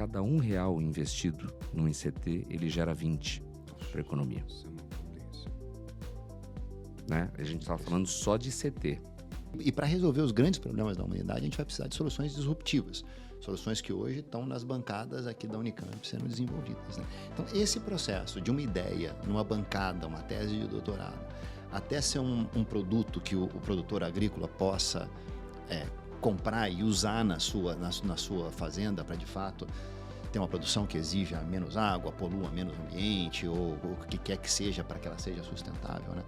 cada R$ 1 investido no ICT, ele gera 20 para a economia. Isso é uma potência. Né? A gente estava falando só de ICT. E para resolver os grandes problemas da humanidade, a gente vai precisar de soluções disruptivas. Soluções que hoje estão nas bancadas aqui da Unicamp sendo desenvolvidas. Né? Então, esse processo de uma ideia, numa bancada, uma tese de doutorado, até ser um produto que o produtor agrícola possa comprar e usar na sua fazenda para, de fato, ter uma produção que exija menos água, polua menos ambiente, ou o que quer que seja para que ela seja sustentável, né?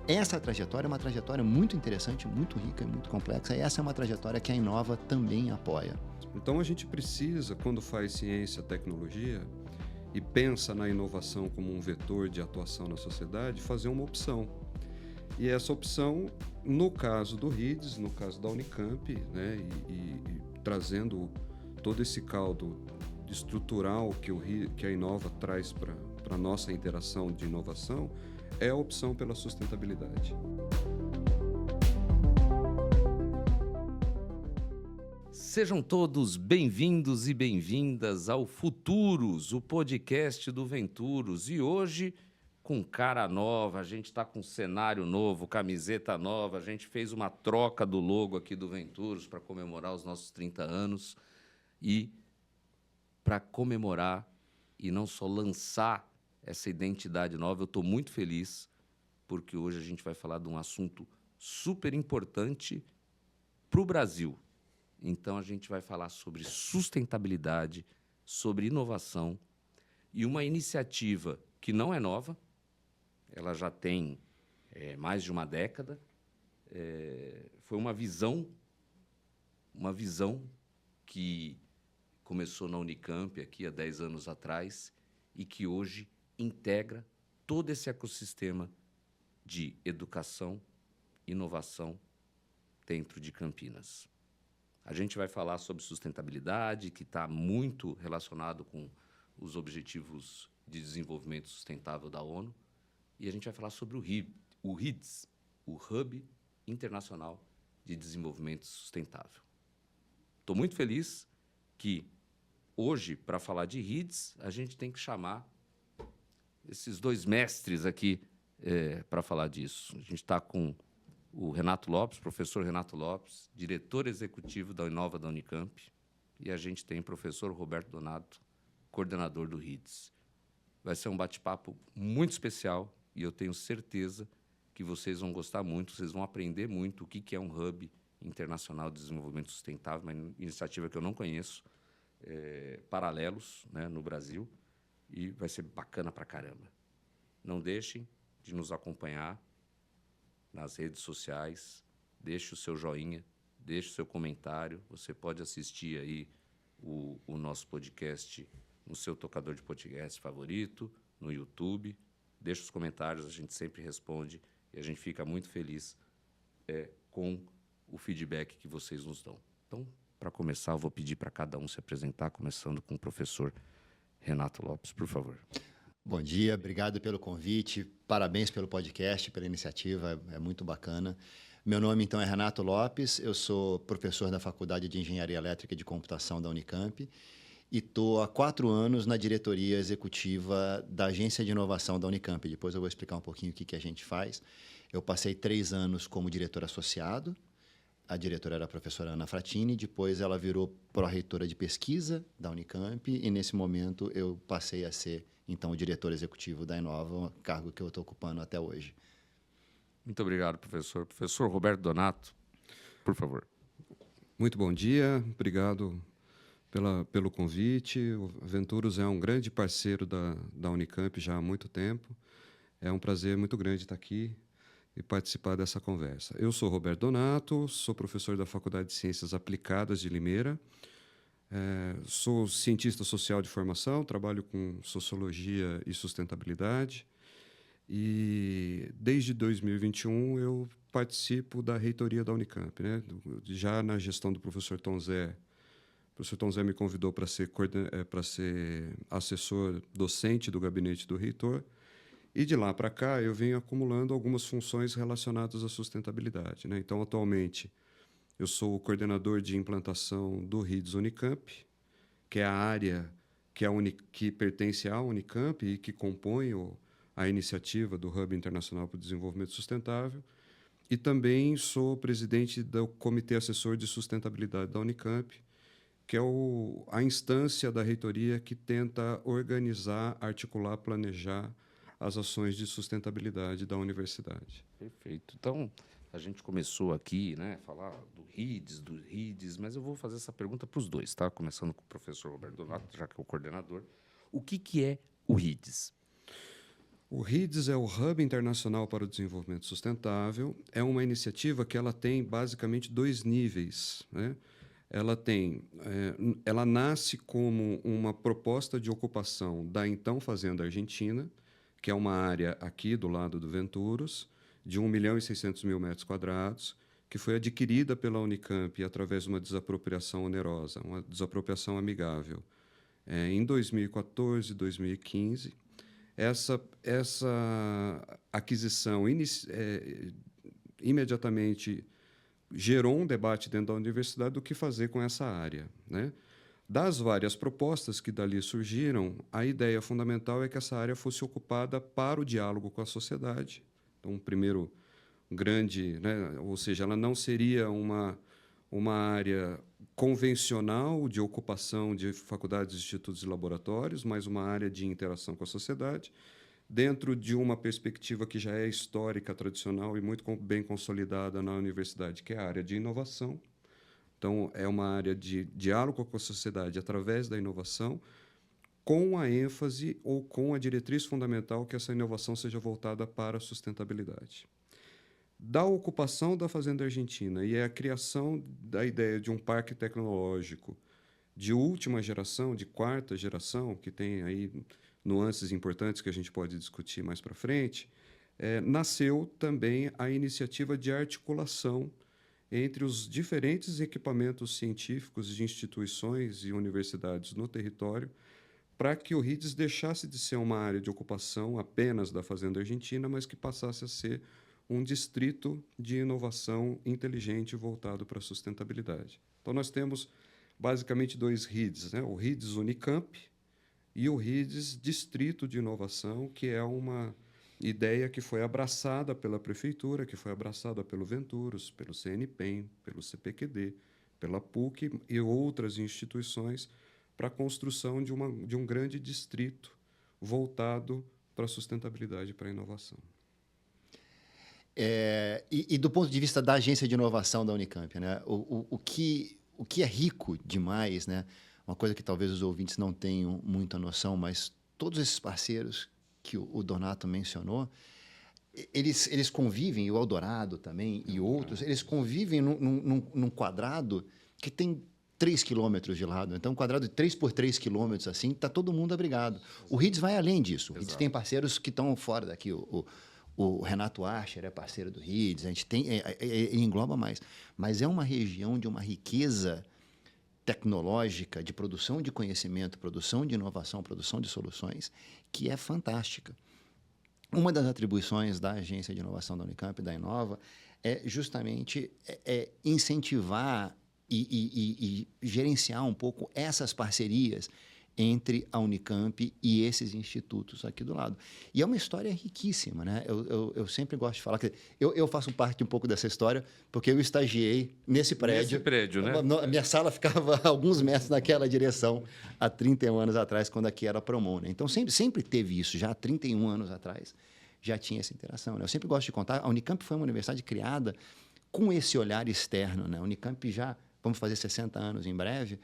Essa trajetória é uma trajetória muito interessante, muito rica e muito complexa, e essa é uma trajetória que a Inova também apoia. Então a gente precisa, quando faz ciência, tecnologia e pensa na inovação como um vetor de atuação na sociedade, fazer uma opção. E essa opção, no caso do RIDS, no caso da Unicamp, né, e trazendo todo esse caldo estrutural que a Inova traz para a nossa interação de inovação, é a opção pela sustentabilidade. Sejam todos bem-vindos e bem-vindas ao Futuros, o podcast do Venturos. E hoje, com cara nova, a gente está com cenário novo, camiseta nova, a gente fez uma troca do logo aqui do Venturos para comemorar os nossos 30 anos e para comemorar e não só lançar essa identidade nova, eu estou muito feliz porque hoje a gente vai falar de um assunto super importante para o Brasil. Então, a gente vai falar sobre sustentabilidade, sobre inovação e uma iniciativa que não é nova, ela já tem mais de uma década. Foi uma visão que começou na Unicamp aqui há 10 anos atrás e que hoje integra todo esse ecossistema de educação, inovação dentro de Campinas. A gente vai falar sobre sustentabilidade, que está muito relacionado com os Objetivos de Desenvolvimento Sustentável da ONU, e a gente vai falar sobre o RIDS, o Hub Internacional de Desenvolvimento Sustentável. Estou muito feliz que hoje, para falar de RIDS, a gente tem que chamar esses dois mestres aqui para falar disso. A gente está com o Renato Lopes, professor Renato Lopes, diretor executivo da Inova da Unicamp, e a gente tem o professor Roberto Donato, coordenador do RIDS. Vai ser um bate-papo muito especial e eu tenho certeza que vocês vão gostar muito, vocês vão aprender muito o que é um Hub Internacional de Desenvolvimento Sustentável, uma iniciativa que eu não conheço, paralelos, né, no Brasil, e vai ser bacana pra caramba. Não deixem de nos acompanhar nas redes sociais, deixe o seu joinha, deixe o seu comentário. Você pode assistir aí o nosso podcast no seu tocador de podcast favorito, no YouTube. Deixe os comentários, a gente sempre responde e a gente fica muito feliz com o feedback que vocês nos dão. Então, para começar, eu vou pedir para cada um se apresentar, começando com o professor Renato Lopes, por favor. Bom dia, obrigado pelo convite, parabéns pelo podcast, pela iniciativa, é muito bacana. Meu nome, então, é Renato Lopes, eu sou professor da Faculdade de Engenharia Elétrica e de Computação da Unicamp e estou há 4 anos na diretoria executiva da Agência de Inovação da Unicamp. Depois eu vou explicar um pouquinho o que a gente faz. Eu passei 3 anos como diretor associado. A diretora era a professora Ana Fratini, depois ela virou pró-reitora de pesquisa da Unicamp e, nesse momento, eu passei a ser, então, o diretor executivo da Inova, um cargo que eu estou ocupando até hoje. Muito obrigado, professor. Professor Roberto Donato, por favor. Muito bom dia, obrigado pelo convite. O Venturos é um grande parceiro da Unicamp já há muito tempo. É um prazer muito grande estar aqui e participar dessa conversa. Eu sou Roberto Donato, sou professor da Faculdade de Ciências Aplicadas de Limeira, sou cientista social de formação, trabalho com sociologia e sustentabilidade e desde 2021 eu participo da reitoria da Unicamp, né? Já na gestão do professor Tom Zé. O professor Tom Zé me convidou para ser assessor docente do gabinete do reitor. E de lá para cá, eu venho acumulando algumas funções relacionadas à sustentabilidade, né? Então, atualmente, eu sou o coordenador de implantação do RIDS Unicamp que é a área que pertence à Unicamp e que compõe a iniciativa do Hub Internacional para o Desenvolvimento Sustentável. E também sou presidente do Comitê Assessor de Sustentabilidade da Unicamp, que é a instância da reitoria que tenta organizar, articular, planejar as ações de sustentabilidade da universidade. Perfeito. Então, a gente começou aqui, né, falar do RIDS, mas eu vou fazer essa pergunta para os dois, tá? Começando com o professor Roberto Donato, já que é o coordenador. O que é o RIDS? O RIDS é o Hub Internacional para o Desenvolvimento Sustentável. É uma iniciativa que ela tem basicamente 2 níveis, né? Ela nasce como uma proposta de ocupação da então Fazenda Argentina, que é uma área aqui do lado do Venturos, de 1.600.000 metros quadrados, que foi adquirida pela Unicamp através de uma desapropriação onerosa, uma desapropriação amigável, em 2014, 2015. Essa aquisição imediatamente gerou um debate dentro da universidade do que fazer com essa área, né? Das várias propostas que dali surgiram, a ideia fundamental é que essa área fosse ocupada para o diálogo com a sociedade. Então, um primeiro grande, né? Ou seja, ela não seria uma área convencional de ocupação de faculdades, institutos e laboratórios, mas uma área de interação com a sociedade, dentro de uma perspectiva que já é histórica, tradicional e muito bem consolidada na universidade, que é a área de inovação. Então, é uma área de diálogo com a sociedade através da inovação, com a ênfase ou com a diretriz fundamental que essa inovação seja voltada para a sustentabilidade. Da ocupação da Fazenda Argentina e a criação da ideia de um parque tecnológico de última geração, de 4ª geração, que tem aí nuances importantes que a gente pode discutir mais para frente, nasceu também a iniciativa de articulação entre os diferentes equipamentos científicos de instituições e universidades no território, para que o RIDS deixasse de ser uma área de ocupação apenas da Fazenda Argentina, mas que passasse a ser um distrito de inovação inteligente voltado para a sustentabilidade. Então, nós temos basicamente 2 RIDS, né? O RIDS Unicamp e o RIDS Distrito de Inovação, que é uma ideia que foi abraçada pela Prefeitura, que foi abraçada pelo Venturos, pelo CNPEM, pelo CPQD, pela PUC e outras instituições para a construção de um grande distrito voltado para a sustentabilidade e para a inovação. E do ponto de vista da agência de inovação da Unicamp, né? O que é rico demais, né? Uma coisa que talvez os ouvintes não tenham muita noção, mas todos esses parceiros que o Donato mencionou, eles convivem, o Eldorado também e outros, eles convivem num quadrado que tem 3 quilômetros de lado. Então, um quadrado de 3 por 3 quilômetros, assim, está todo mundo abrigado. O RIDS vai além disso. O RIDS tem parceiros que estão fora daqui. O Renato Archer é parceiro do RIDS, a gente tem, ele engloba mais. Mas é uma região de uma riqueza tecnológica, de produção de conhecimento, produção de inovação, produção de soluções, que é fantástica. Uma das atribuições da Agência de Inovação da Unicamp, da Inova, é justamente incentivar e gerenciar um pouco essas parcerias entre a Unicamp e esses institutos aqui do lado. E é uma história riquíssima, né? Eu sempre gosto de falar que eu faço parte um pouco dessa história, porque eu estagiei nesse prédio. Nesse prédio, né? A minha sala ficava a alguns metros naquela direção há 31 anos atrás, quando aqui era a Promon, né? Então, sempre teve isso, já há 31 anos atrás, já tinha essa interação, né? Eu sempre gosto de contar, a Unicamp foi uma universidade criada com esse olhar externo, né? A Unicamp já, vamos fazer 60 anos em breve,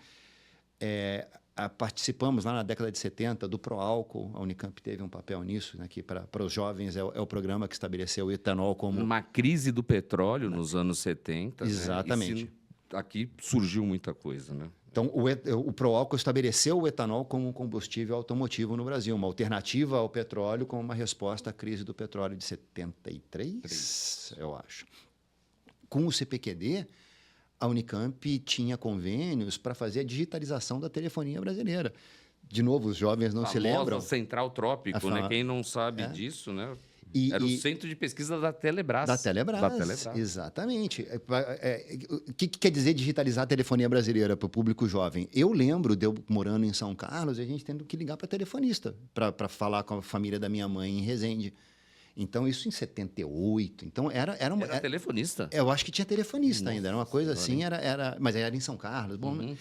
participamos lá na década de 70 do Proálcool, a Unicamp teve um papel nisso, né, que para os jovens é o programa que estabeleceu o etanol como... Uma crise do petróleo nos anos 70. Exatamente. Né? Aqui surgiu muita coisa, né? Então, o Proálcool estabeleceu o etanol como um combustível automotivo no Brasil, uma alternativa ao petróleo como uma resposta à crise do petróleo de 73, eu acho. Com o CPQD, a Unicamp tinha convênios para fazer a digitalização da telefonia brasileira. De novo, os jovens não se lembram. Central Trópico, né? Quem não sabe disso, né? Era o centro de pesquisa da Telebrás. Da Telebrás, exatamente. O que quer dizer digitalizar a telefonia brasileira para o público jovem? Eu lembro de eu morando em São Carlos, a gente tendo que ligar para telefonista para falar com a família da minha mãe em Resende. Então, isso em 78. Então, era telefonista? Eu acho que tinha telefonista ainda. Era uma coisa assim, mas era em São Carlos. Bom,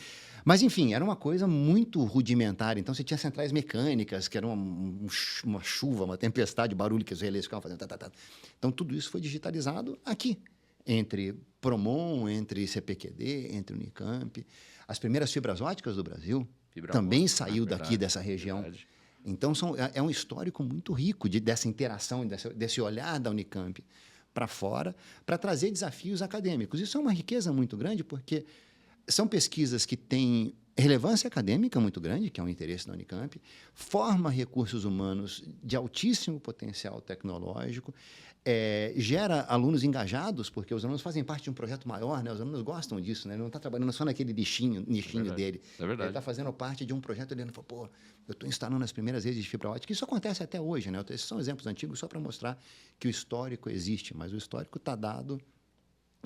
mas, enfim, era uma coisa muito rudimentar. Então, você tinha centrais mecânicas, que era uma chuva, uma tempestade, barulho que os relés ficavam fazendo. Então, tudo isso foi digitalizado aqui, entre Promon, entre CPQD, entre Unicamp. As primeiras fibras óticas do Brasil também saiu daqui, dessa região. Verdade. Então, é um histórico muito rico dessa interação, desse olhar da Unicamp para fora, para trazer desafios acadêmicos. Isso é uma riqueza muito grande, porque são pesquisas que têm relevância acadêmica muito grande, que é um interesse da Unicamp, forma recursos humanos de altíssimo potencial tecnológico, gera alunos engajados, porque os alunos fazem parte de um projeto maior, né? Os alunos gostam disso, né? Ele não está trabalhando só naquele nichinho dele. É verdade. Ele está fazendo parte de um projeto, ele fala, pô, eu estou instalando as primeiras redes de fibra ótica. Isso acontece até hoje, né? Esses são exemplos antigos só para mostrar que o histórico existe, mas o histórico está dado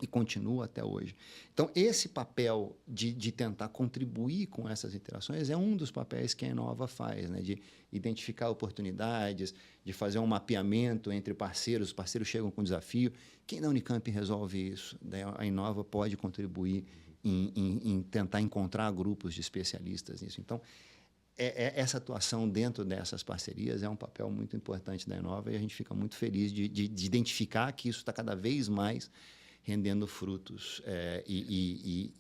e continua até hoje. Então, esse papel de tentar contribuir com essas interações é um dos papéis que a Inova faz, né? De identificar oportunidades, de fazer um mapeamento entre parceiros, os parceiros chegam com desafio. Quem da Unicamp resolve isso? Daí a Inova pode contribuir em tentar encontrar grupos de especialistas nisso. Então, essa atuação dentro dessas parcerias é um papel muito importante da Inova e a gente fica muito feliz de identificar que isso está cada vez mais rendendo frutos. E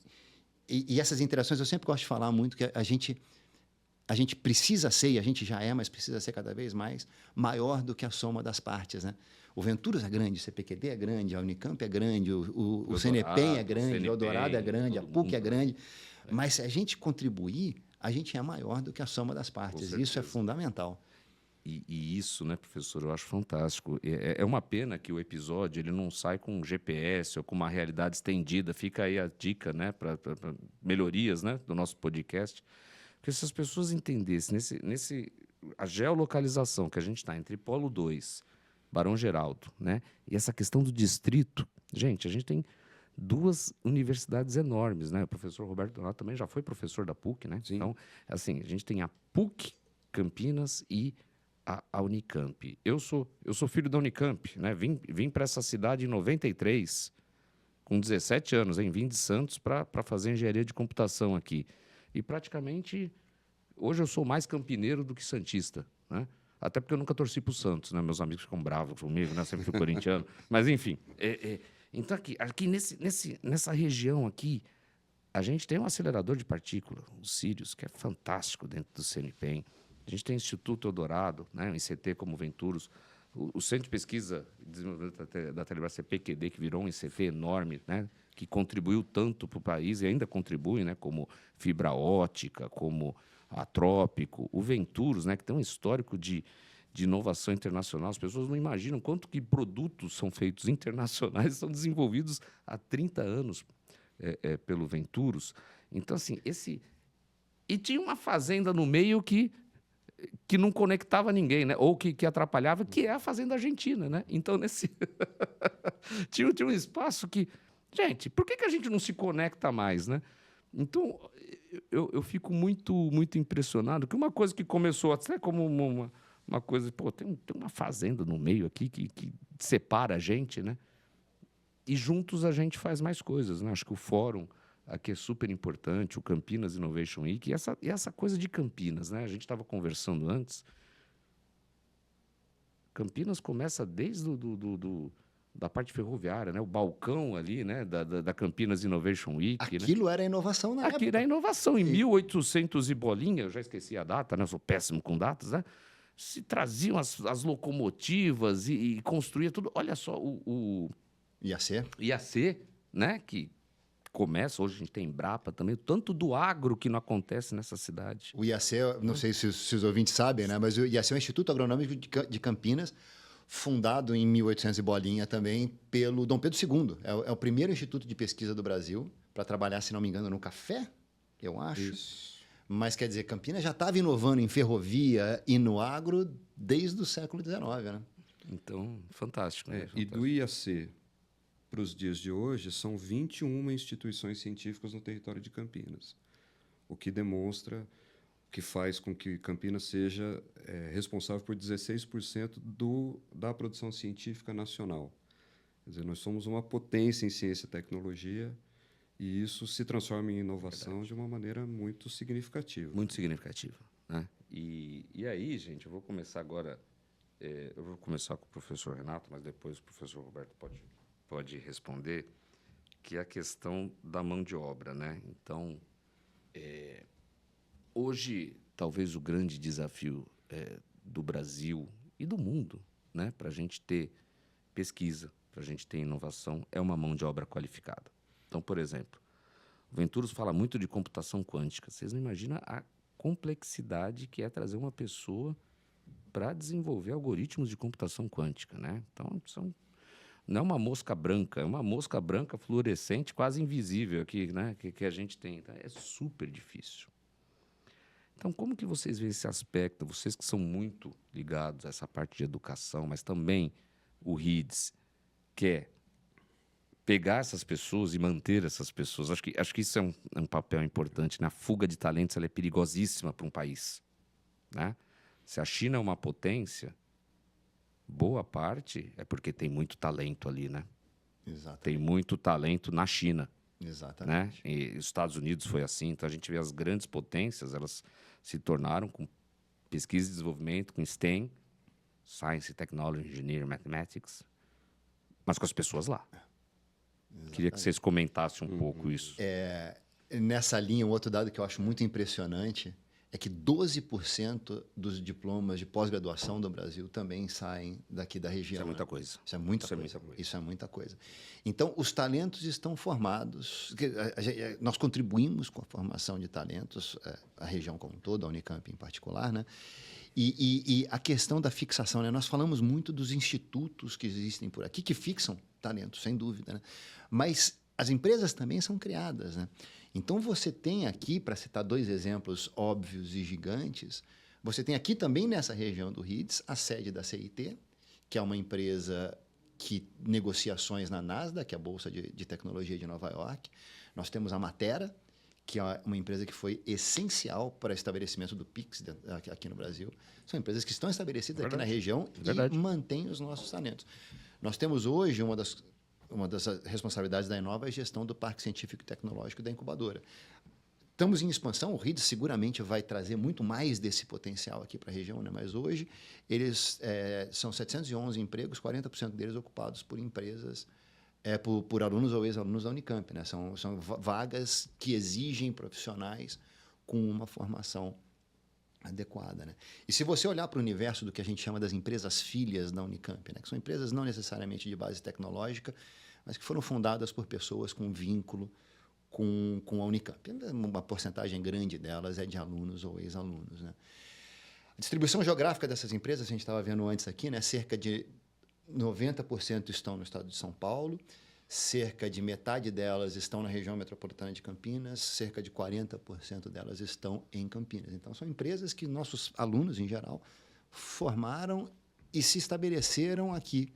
essas interações, eu sempre gosto de falar muito que a gente precisa ser, e a gente já é, mas precisa ser cada vez mais, maior do que a soma das partes, né? O Venturas é grande, o CPQD é grande, a Unicamp é grande, o CNPEM é grande, o Eldorado é grande, a PUC é grande. Mas se a gente contribuir, a gente é maior do que a soma das partes. Isso é fundamental. E isso, né, professor, eu acho fantástico. É uma pena que o episódio ele não sai com um GPS ou com uma realidade estendida. Fica aí a dica, né, para melhorias, né, do nosso podcast. Porque se as pessoas entendessem a geolocalização que a gente está entre Polo 2, Barão Geraldo, né, e essa questão do distrito, gente, a gente tem 2 universidades enormes, né? O professor Roberto Donato também já foi professor da PUC, né? Sim. Então, assim, a gente tem a PUC, Campinas e a Unicamp. Eu sou filho da Unicamp, né? Vim para essa cidade em 93, com 17 anos, hein? Vim de Santos para fazer engenharia de computação aqui. E praticamente, hoje eu sou mais campineiro do que santista, né? Até porque eu nunca torci para o Santos, né? Meus amigos ficam bravos comigo, né? Sempre fui corintiano. Mas, enfim. Então, aqui nessa região aqui, a gente tem um acelerador de partícula, o Sirius, que é fantástico dentro do CNPEM. A gente tem o Instituto Eldorado, né, o ICT como Venturos, o Centro de Pesquisa e Desenvolvimento da Telebrás CPQD, que virou um ICT enorme, né, que contribuiu tanto para o país e ainda contribui, né, como fibra ótica, como a Trópico, o Venturos, né, que tem um histórico de inovação internacional. As pessoas não imaginam quanto que produtos são feitos internacionais, são desenvolvidos há 30 anos pelo Venturos. Então, assim, E tinha uma fazenda no meio que não conectava ninguém, né? Ou que atrapalhava, que é a Fazenda Argentina, né? Então, tinha um espaço que... Gente, por que a gente não se conecta mais, né? Então, eu fico muito, muito impressionado que uma coisa que começou até como uma coisa... Pô, tem uma fazenda no meio aqui que separa a gente, né? E juntos a gente faz mais coisas, né? Acho que o fórum aqui é super importante, o Campinas Innovation Week, e essa coisa de Campinas, né? A gente estava conversando antes. Campinas começa desde da parte ferroviária, né? O balcão ali, né? Da Campinas Innovation Week. Aquilo, né? Era inovação na época. Aquilo era inovação. Em 1800 e bolinha, eu já esqueci a data, né? Eu sou péssimo com datas, né? Se traziam as locomotivas e construía tudo. Olha só, o IAC, né? Que começa, hoje a gente tem Embrapa também, o tanto do agro que não acontece nessa cidade. O IAC, não sei se os ouvintes sabem, né? Mas o IAC é o Instituto Agronômico de Campinas, fundado em 1800 e bolinha também pelo Dom Pedro II. É o primeiro instituto de pesquisa do Brasil para trabalhar, se não me engano, no café, eu acho. Isso. Mas, quer dizer, Campinas já estava inovando em ferrovia e no agro desde o século XIX, né? Então, fantástico. Né? E do IAC para os dias de hoje, são 21 instituições científicas no território de Campinas, o que demonstra, que faz com que Campinas seja responsável por 16% da produção científica nacional. Quer dizer, nós somos uma potência em ciência e tecnologia e isso se transforma em inovação de uma maneira muito significativa. Muito significativa. Né? E aí, gente, eu vou começar agora. Eu vou começar com o professor Renato, mas depois o professor Roberto pode responder, que é a questão da mão de obra. Né? Então, hoje, talvez o grande desafio do Brasil e do mundo, né, para a gente ter pesquisa, para a gente ter inovação, é uma mão de obra qualificada. Então, por exemplo, o Venturos fala muito de computação quântica. Vocês não imaginam a complexidade que é trazer uma pessoa para desenvolver algoritmos de computação quântica, né? Então, não é uma mosca branca, é uma mosca branca fluorescente, quase invisível aqui, né? que a gente tem. Então, é super difícil. Então, como que vocês veem esse aspecto? Vocês que são muito ligados a essa parte de educação, mas também o RIDS quer pegar essas pessoas e manter essas pessoas. Acho que isso é um papel importante. Né? A fuga de talentos ela é perigosíssima para um país. Né? Se a China é uma potência, boa parte é porque tem muito talento ali. Né? Exatamente. Tem muito talento na China. Exatamente. Né? E os Estados Unidos foi assim. Então, a gente vê as grandes potências, elas se tornaram com pesquisa e desenvolvimento, com STEM, Science, Technology, Engineering, Mathematics, mas com as pessoas lá. Exatamente. Queria que vocês comentassem um pouco isso. Nessa linha, um outro dado que eu acho muito impressionante é que 12% dos diplomas de pós-graduação do Brasil também saem daqui da região. Isso é muita coisa. Isso é muita coisa. Isso é muita coisa. Então, os talentos estão formados. Nós contribuímos com a formação de talentos, a região como um todo, a Unicamp em particular, né? E a questão da fixação, né? Nós falamos muito dos institutos que existem por aqui, que fixam talentos, sem dúvida, né? Mas as empresas também são criadas, né? Então, você tem aqui, para citar dois exemplos óbvios e gigantes, você tem aqui também nessa região do RIDS a sede da CIT, que é uma empresa que negocia ações na Nasdaq, que é a Bolsa de Tecnologia de Nova York. Nós temos a Matera, que é uma empresa que foi essencial para o estabelecimento do PIX aqui no Brasil. São empresas que estão estabelecidas aqui na região e mantêm os nossos talentos. Nós temos hoje uma das responsabilidades da Inova é a gestão do Parque Científico e Tecnológico da incubadora. Estamos em expansão, o RIDS seguramente vai trazer muito mais desse potencial aqui para a região, né? Mas hoje eles são 711 empregos, 40% deles ocupados por empresas, por alunos ou ex-alunos da Unicamp. Né? São vagas que exigem profissionais com uma formação adequada. Né? E se você olhar para o universo do que a gente chama das empresas filhas da Unicamp, né? Que são empresas não necessariamente de base tecnológica, mas que foram fundadas por pessoas com vínculo com a Unicamp. Uma porcentagem grande delas é de alunos ou ex-alunos. Né? A distribuição geográfica dessas empresas, a gente estava vendo antes aqui, né? Cerca de 90% estão no estado de São Paulo, cerca de metade delas estão na região metropolitana de Campinas, cerca de 40% delas estão em Campinas. Então, são empresas que nossos alunos, em geral, formaram e se estabeleceram aqui,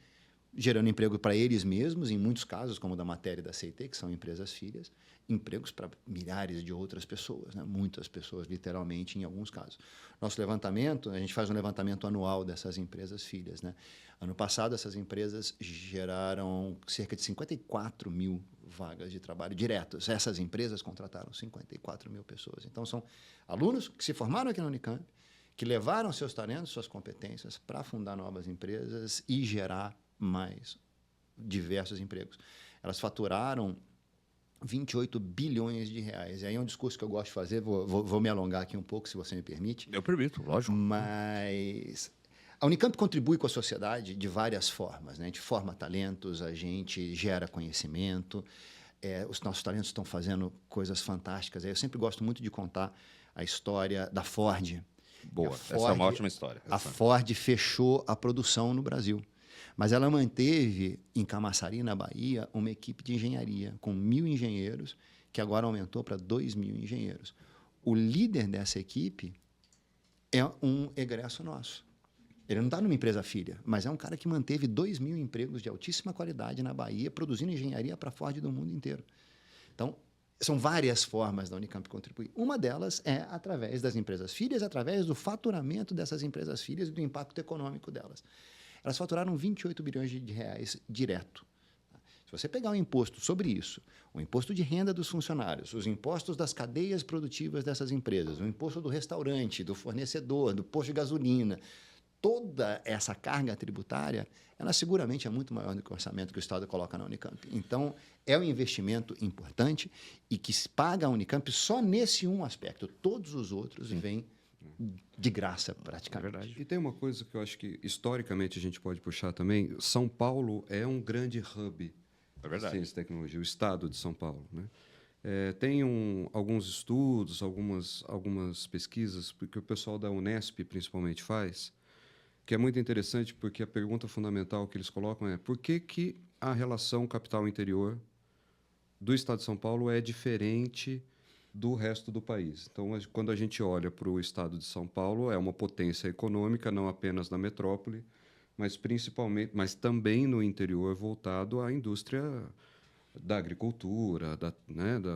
gerando emprego para eles mesmos, em muitos casos, como o da Matéria e da CIT, que são empresas filhas, empregos para milhares de outras pessoas, né? Muitas pessoas, literalmente, em alguns casos. Nosso levantamento, a gente faz um levantamento anual dessas empresas filhas. Né? Ano passado, essas empresas geraram cerca de 54 mil vagas de trabalho diretos. Essas empresas contrataram 54 mil pessoas. Então, são alunos que se formaram aqui na Unicamp, que levaram seus talentos, suas competências para fundar novas empresas e gerar mais diversos empregos. Elas faturaram 28 bilhões de reais. E aí é um discurso que eu gosto de fazer, vou me alongar aqui um pouco, se você me permite. Eu permito, lógico. Mas a Unicamp contribui com a sociedade de várias formas. Né? A gente forma talentos, a gente gera conhecimento, os nossos talentos estão fazendo coisas fantásticas. Eu sempre gosto muito de contar a história da Ford. Boa, essa é uma ótima história. A Ford fechou a produção no Brasil. Mas ela manteve, em Camaçari, na Bahia, uma equipe de engenharia com 1.000 engenheiros, que agora aumentou para 2.000 engenheiros. O líder dessa equipe é um egresso nosso. Ele não está numa empresa filha, mas é um cara que manteve 2.000 empregos de altíssima qualidade na Bahia, produzindo engenharia para a Ford do mundo inteiro. Então, são várias formas da Unicamp contribuir. Uma delas é através das empresas filhas, através do faturamento dessas empresas filhas e do impacto econômico delas. Elas faturaram 28 bilhões de reais direto. Se você pegar o imposto sobre isso, o imposto de renda dos funcionários, os impostos das cadeias produtivas dessas empresas, o imposto do restaurante, do fornecedor, do posto de gasolina, toda essa carga tributária, ela seguramente é muito maior do que o orçamento que o Estado coloca na Unicamp. Então, é um investimento importante e que se paga a Unicamp só nesse um aspecto. Todos os outros vêm de graça, praticamente. verdade. E tem uma coisa que eu acho que, historicamente, a gente pode puxar também. São Paulo é um grande hub É verdade. de ciência e tecnologia, o estado de São Paulo, né? Tem alguns estudos, algumas pesquisas que o pessoal da Unesp, principalmente, faz, que é muito interessante, porque a pergunta fundamental que eles colocam é por que a relação capital-interior do estado de São Paulo é diferente do resto do país. Então, quando a gente olha para o estado de São Paulo, é uma potência econômica, não apenas na metrópole, mas principalmente, mas também no interior, voltado à indústria da agricultura, da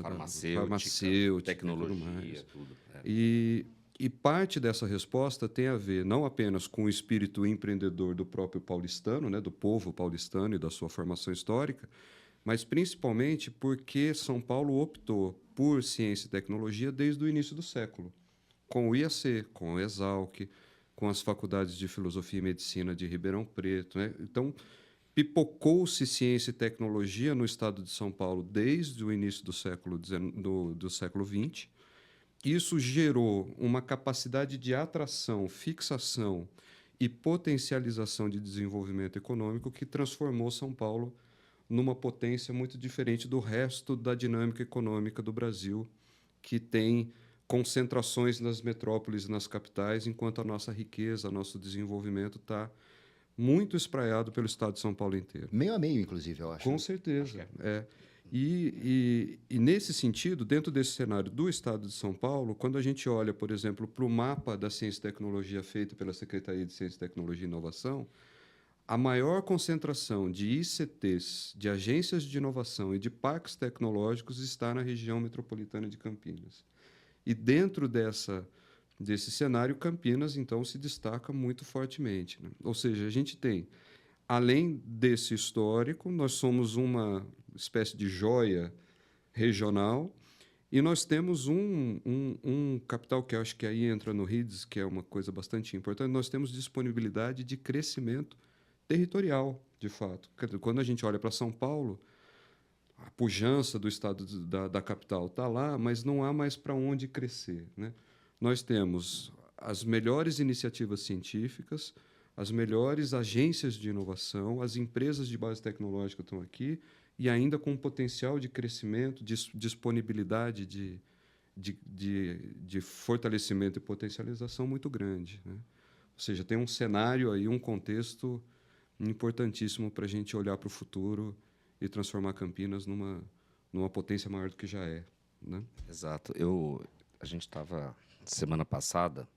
farmacêutica, tecnologia, tudo mais. tudo. E parte dessa resposta tem a ver não apenas com o espírito empreendedor do próprio paulistano, né, do povo paulistano e da sua formação histórica, mas principalmente porque São Paulo optou por ciência e tecnologia desde o início do século, com o IAC, com o Exalc, com as faculdades de filosofia e medicina de Ribeirão Preto, né? Então, pipocou-se ciência e tecnologia no estado de São Paulo desde o início do século XX. Isso gerou uma capacidade de atração, fixação e potencialização de desenvolvimento econômico que transformou São Paulo numa potência muito diferente do resto da dinâmica econômica do Brasil, que tem concentrações nas metrópoles e nas capitais, enquanto a nossa riqueza, nosso desenvolvimento está muito espraiado pelo estado de São Paulo inteiro. Meio a meio, inclusive, eu acho. Com certeza. E nesse sentido, dentro desse cenário do estado de São Paulo, quando a gente olha, por exemplo, para o mapa da ciência e tecnologia feito pela Secretaria de Ciência, Tecnologia e Inovação, a maior concentração de ICTs, de agências de inovação e de parques tecnológicos está na região metropolitana de Campinas. E dentro desse cenário, Campinas, então, se destaca muito fortemente, né? Ou seja, a gente tem, além desse histórico, nós somos uma espécie de joia regional e nós temos um capital que eu acho que aí entra no RIDS, que é uma coisa bastante importante, nós temos disponibilidade de crescimento territorial, de fato. Quando a gente olha para São Paulo, a pujança do estado da capital está lá, mas não há mais para onde crescer, né? Nós temos as melhores iniciativas científicas, as melhores agências de inovação, as empresas de base tecnológica estão aqui e ainda com um potencial de crescimento, de disponibilidade de fortalecimento e potencialização muito grande, né? Ou seja, tem um cenário aí, um contexto importantíssimo para a gente olhar para o futuro e transformar Campinas numa potência maior do que já é, né? Exato. A gente estava semana passada.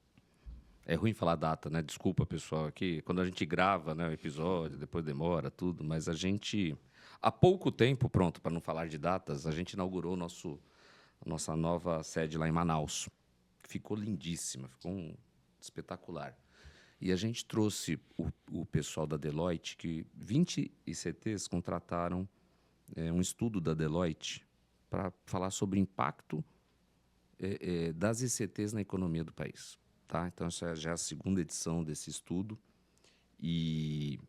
É ruim falar data, né? Desculpa, pessoal, aqui. Quando a gente grava, né, o episódio, depois demora tudo, mas a gente, há pouco tempo, pronto, para não falar de datas, a gente inaugurou a nossa nova sede lá em Manaus. Ficou lindíssima, ficou espetacular. E a gente trouxe o pessoal da Deloitte, que 20 ICTs contrataram um estudo da Deloitte para falar sobre o impacto das ICTs na economia do país. Tá? Então, essa já é a segunda edição desse estudo. E,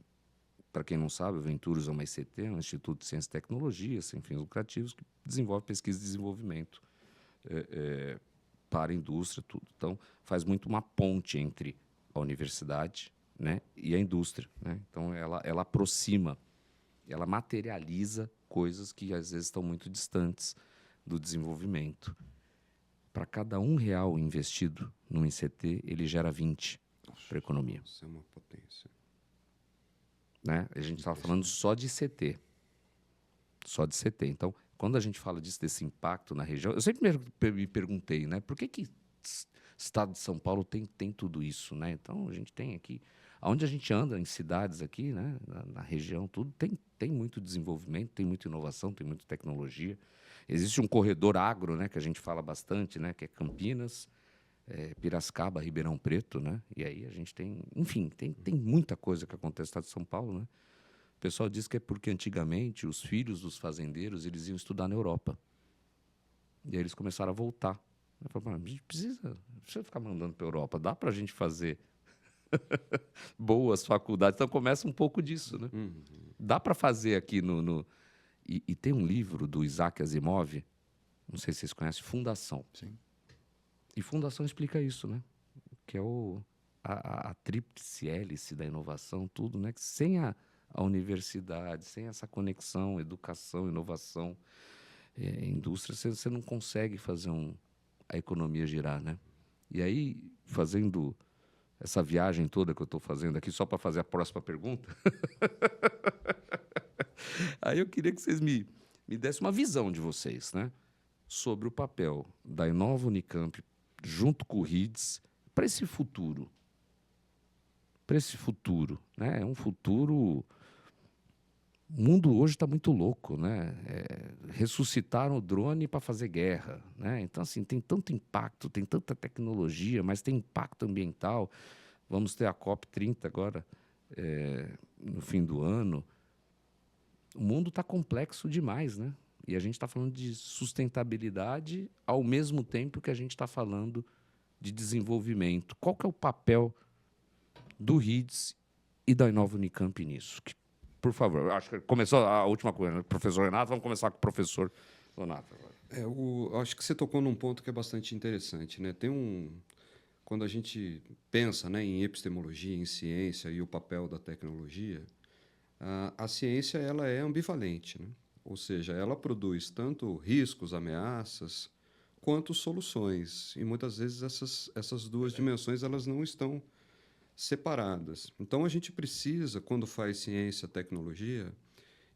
para quem não sabe, o Venturos é uma ICT, um Instituto de Ciência e Tecnologia, sem fins lucrativos, que desenvolve pesquisa e desenvolvimento para a indústria, tudo. Então, faz muito uma ponte entre a universidade, né, e a indústria, né? Então, ela aproxima, ela materializa coisas que, às vezes, estão muito distantes do desenvolvimento. Para cada R$1 investido no ICT, ele gera 20 para a economia. Isso é uma potência. Né? A gente estava falando só de ICT. Só de ICT. Então, quando a gente fala desse impacto na região, eu sempre me perguntei, né, por que o estado de São Paulo tem tudo isso, né? Então, a gente tem aqui Onde a gente anda, em cidades aqui, né, na região, tudo, tem muito desenvolvimento, tem muita inovação, tem muita tecnologia. Existe um corredor agro, né, que a gente fala bastante, né, que é Campinas, Piracicaba, Ribeirão Preto, né? E aí a gente tem... Enfim, tem muita coisa que acontece no estado de São Paulo, né? O pessoal diz que é porque antigamente os filhos dos fazendeiros eles iam estudar na Europa. E aí eles começaram a voltar. Eu falei, a gente precisa ficar mandando para a Europa. Dá para a gente fazer boas faculdades. Então começa um pouco disso, né? Dá para fazer aqui no... E tem um livro do Isaac Asimov, não sei se vocês conhecem, Fundação. Sim. E Fundação explica isso, né? Que é a tríplice hélice da inovação, tudo, né? Que sem a universidade, sem essa conexão, educação, inovação, indústria, você não consegue fazer a economia girar, né? E aí, fazendo essa viagem toda que eu estou fazendo aqui, só para fazer a próxima pergunta, aí eu queria que vocês me dessem uma visão de vocês, né? Sobre o papel da Inova Unicamp junto com o RIDS, para esse futuro. Para esse futuro. Né? É um futuro... O mundo hoje está muito louco. Né? Ressuscitaram o drone para fazer guerra. Né? Então, assim, tem tanto impacto, tem tanta tecnologia, mas tem impacto ambiental. Vamos ter a COP30 agora, no fim do ano. O mundo está complexo demais, né? E a gente está falando de sustentabilidade ao mesmo tempo que a gente está falando de desenvolvimento. Qual que é o papel do RIDS e da Inova Unicamp nisso? Por favor, acho que começou a última coisa, né? Professor Renato, vamos começar com o professor Donato agora. Acho que você tocou num ponto que é bastante interessante, né? Quando a gente pensa, né, em epistemologia, em ciência e o papel da tecnologia, a ciência ela é ambivalente, né? Ou seja, ela produz tanto riscos, ameaças, quanto soluções. E muitas vezes essas duas dimensões elas não estão separadas. Então a gente precisa, quando faz ciência, tecnologia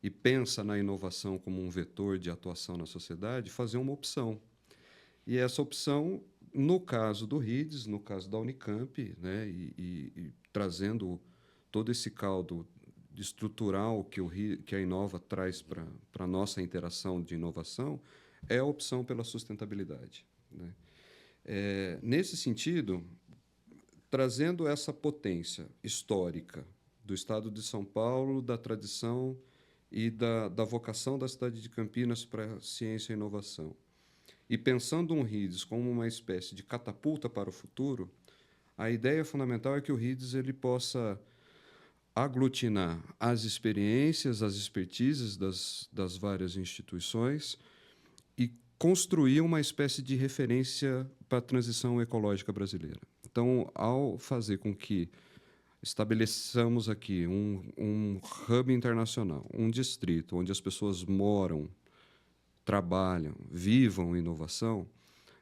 e pensa na inovação como um vetor de atuação na sociedade, fazer uma opção. E essa opção, no caso do RIDS, no caso da Unicamp, né, e trazendo todo esse caldo estrutural que a Inova traz para a nossa interação de inovação, é a opção pela sustentabilidade. Né? Nesse sentido, trazendo essa potência histórica do Estado de São Paulo, da tradição e da vocação da cidade de Campinas para a ciência e inovação, e pensando um RIDS como uma espécie de catapulta para o futuro, a ideia fundamental é que o RIDS ele possa aglutinar as experiências, as expertises das várias instituições e construir uma espécie de referência para a transição ecológica brasileira. Então, ao fazer com que estabeleçamos aqui um hub internacional, um distrito onde as pessoas moram, trabalham, vivam inovação,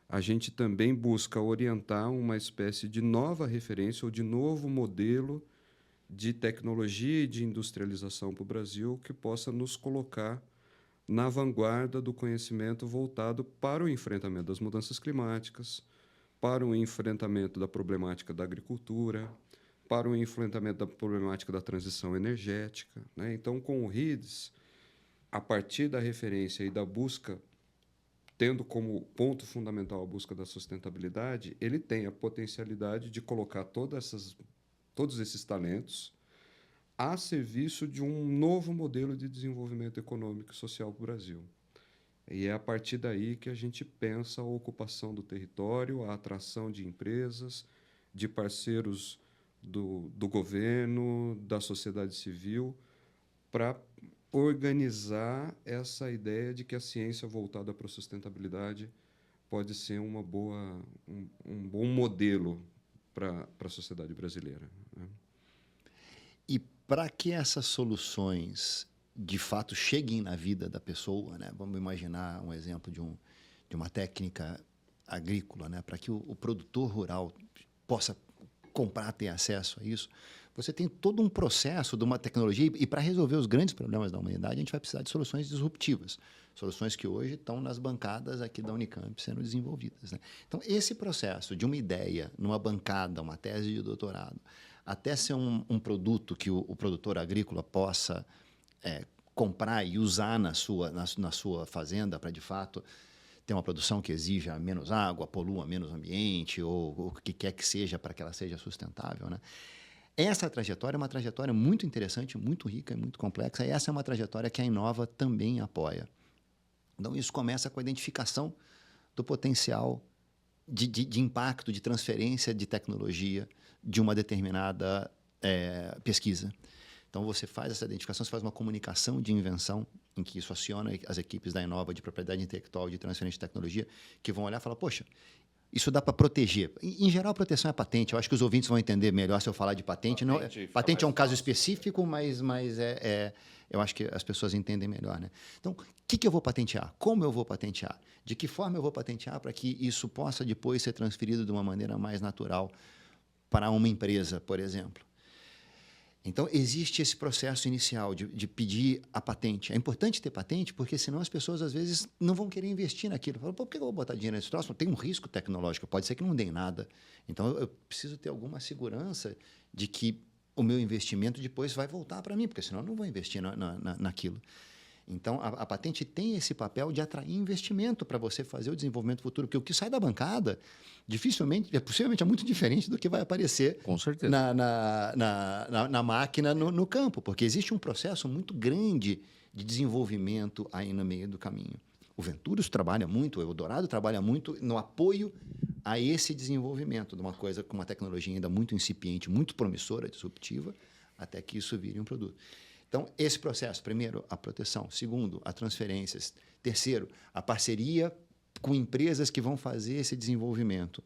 a gente também busca orientar uma espécie de nova referência ou de novo modelo de tecnologia e de industrialização para o Brasil que possa nos colocar na vanguarda do conhecimento voltado para o enfrentamento das mudanças climáticas, para o enfrentamento da problemática da agricultura, para o enfrentamento da problemática da transição energética. Né? Então, com o RIDS, a partir da referência e da busca, tendo como ponto fundamental a busca da sustentabilidade, ele tem a potencialidade de colocar todos esses talentos a serviço de um novo modelo de desenvolvimento econômico e social para o Brasil. E é a partir daí que a gente pensa a ocupação do território, a atração de empresas, de parceiros do governo, da sociedade civil, para organizar essa ideia de que a ciência voltada para a sustentabilidade pode ser um bom modelo para a sociedade brasileira. Né? E para que essas soluções de fato cheguem na vida da pessoa, né? Vamos imaginar um exemplo de uma técnica agrícola, né? Para que o produtor rural possa comprar, ter acesso a isso, você tem todo um processo de uma tecnologia e para resolver os grandes problemas da humanidade a gente vai precisar de soluções disruptivas, soluções que hoje estão nas bancadas aqui da Unicamp sendo desenvolvidas. Né? Então, esse processo de uma ideia numa bancada, uma tese de doutorado, até ser um produto que o produtor agrícola possa comprar e usar na sua fazenda para, de fato, ter uma produção que exija menos água, polua menos ambiente, ou o que quer que seja para que ela seja sustentável, né? Essa trajetória é uma trajetória muito interessante, muito rica e muito complexa, e essa é uma trajetória que a Inova também apoia. Então, isso começa com a identificação do potencial de impacto, de transferência de tecnologia de uma determinada pesquisa. Então, você faz essa identificação, você faz uma comunicação de invenção, em que isso aciona as equipes da Inova de propriedade intelectual e de transferência de tecnologia, que vão olhar e falar, poxa, isso dá para proteger. Em geral, a proteção é patente. Eu acho que os ouvintes vão entender melhor se eu falar de patente. Patente é um caso específico, mas eu acho que as pessoas entendem melhor, né? Então, o que eu vou patentear? Como eu vou patentear? De que forma eu vou patentear para que isso possa depois ser transferido de uma maneira mais natural para uma empresa, por exemplo? Então, existe esse processo inicial de pedir a patente. É importante ter patente, porque senão as pessoas, às vezes, não vão querer investir naquilo. Falam, por que eu vou botar dinheiro nesse troço? Tem um risco tecnológico, pode ser que não dê nada. Então, eu preciso ter alguma segurança de que o meu investimento depois vai voltar para mim, porque senão eu não vou investir naquilo. Então, a patente tem esse papel de atrair investimento para você fazer o desenvolvimento futuro, porque o que sai da bancada, possivelmente é muito diferente do que vai aparecer Com certeza. na máquina, no campo, porque existe um processo muito grande de desenvolvimento aí no meio do caminho. O Venturos trabalha muito, o Eldorado trabalha muito no apoio a esse desenvolvimento de uma coisa com uma tecnologia ainda muito incipiente, muito promissora, disruptiva, até que isso vire um produto. Então, esse processo, primeiro, a proteção. Segundo, a transferências. Terceiro, a parceria com empresas que vão fazer esse desenvolvimento.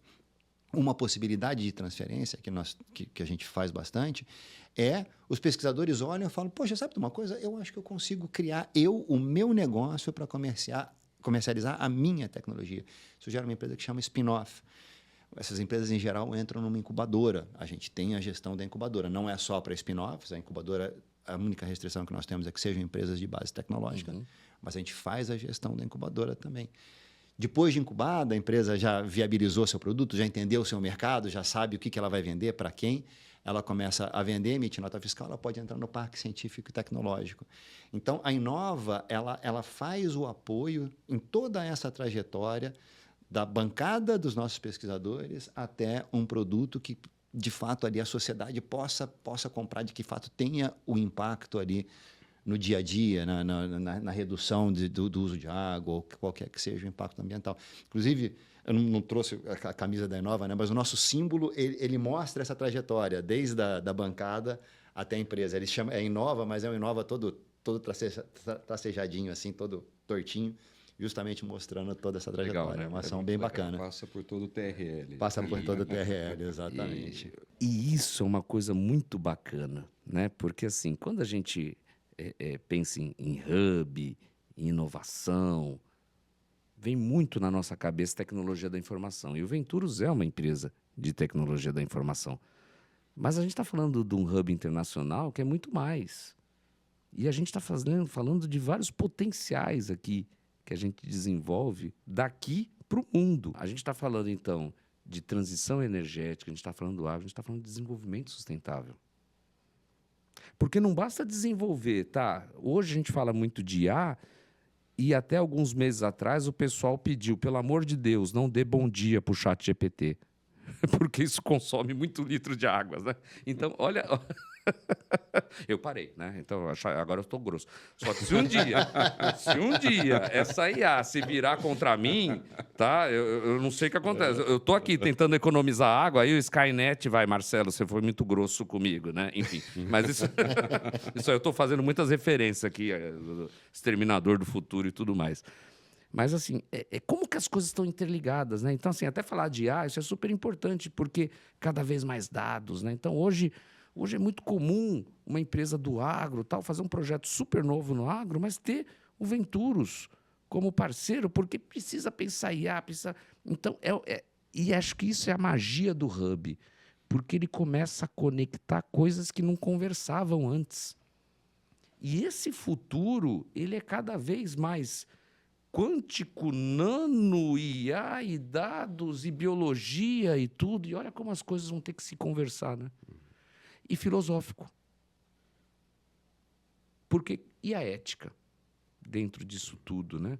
Uma possibilidade de transferência, que a gente faz bastante, os pesquisadores olham e falam, poxa, sabe de uma coisa? Eu acho que eu consigo criar o meu negócio para comercializar a minha tecnologia. Isso gera uma empresa que chama spin-off. Essas empresas, em geral, entram numa incubadora. A gente tem a gestão da incubadora. Não é só para spin-offs, a incubadora... A única restrição que nós temos é que sejam empresas de base tecnológica, mas a gente faz a gestão da incubadora também. Depois de incubada, a empresa já viabilizou seu produto, já entendeu o seu mercado, já sabe o que ela vai vender, para quem. Ela começa a vender, emite nota fiscal, ela pode entrar no parque científico e tecnológico. Então, a Inova ela faz o apoio em toda essa trajetória da bancada dos nossos pesquisadores até um produto que, de fato, ali a sociedade possa comprar, de que, de fato, tenha o impacto ali no dia a dia, na redução do uso de água, ou qualquer que seja o impacto ambiental. Inclusive, eu não trouxe a camisa da Inova, né, mas o nosso símbolo, ele mostra essa trajetória, desde da bancada até a empresa. Ele chama, Inova, mas é um Inova todo tracejadinho, assim, todo tortinho, justamente mostrando toda essa trajetória. Legal, né? É uma ação bem bacana. Passa por todo o TRL. Passa por todo o TRL, exatamente. E isso é uma coisa muito bacana, né? Porque, assim, quando a gente pensa em hub, em inovação, vem muito na nossa cabeça tecnologia da informação. E o Venturos é uma empresa de tecnologia da informação. Mas a gente está falando de um hub internacional que é muito mais. E a gente está falando de vários potenciais aqui que a gente desenvolve daqui para o mundo. A gente está falando, então, de transição energética, a gente está falando do agro, a gente está falando de desenvolvimento sustentável. Porque não basta desenvolver, tá? Hoje a gente fala muito de IA e até alguns meses atrás o pessoal pediu, pelo amor de Deus, não dê bom dia para o ChatGPT, porque isso consome muito litro de água, né? Então, olha... Eu parei, né? Então, agora eu estou grosso. Só que se um dia essa IA se virar contra mim, tá? Eu não sei o que acontece. Eu estou aqui tentando economizar água, aí o Skynet vai, Marcelo, você foi muito grosso comigo, né? Enfim, mas isso eu estou fazendo muitas referências aqui, do Exterminador do Futuro e tudo mais. Mas, assim, como que as coisas estão interligadas, né? Então, assim, até falar de IA, isso é super importante, porque cada vez mais dados, né? Então, hoje é muito comum uma empresa do agro tal, fazer um projeto super novo no agro, mas ter o Venturos como parceiro, porque precisa pensar IA, precisa... Então, e acho que isso é a magia do Hub, porque ele começa a conectar coisas que não conversavam antes. E esse futuro, ele é cada vez mais quântico, nano, IA e dados e biologia e tudo, e olha como as coisas vão ter que se conversar, né? e filosófico. E a ética dentro disso tudo, né?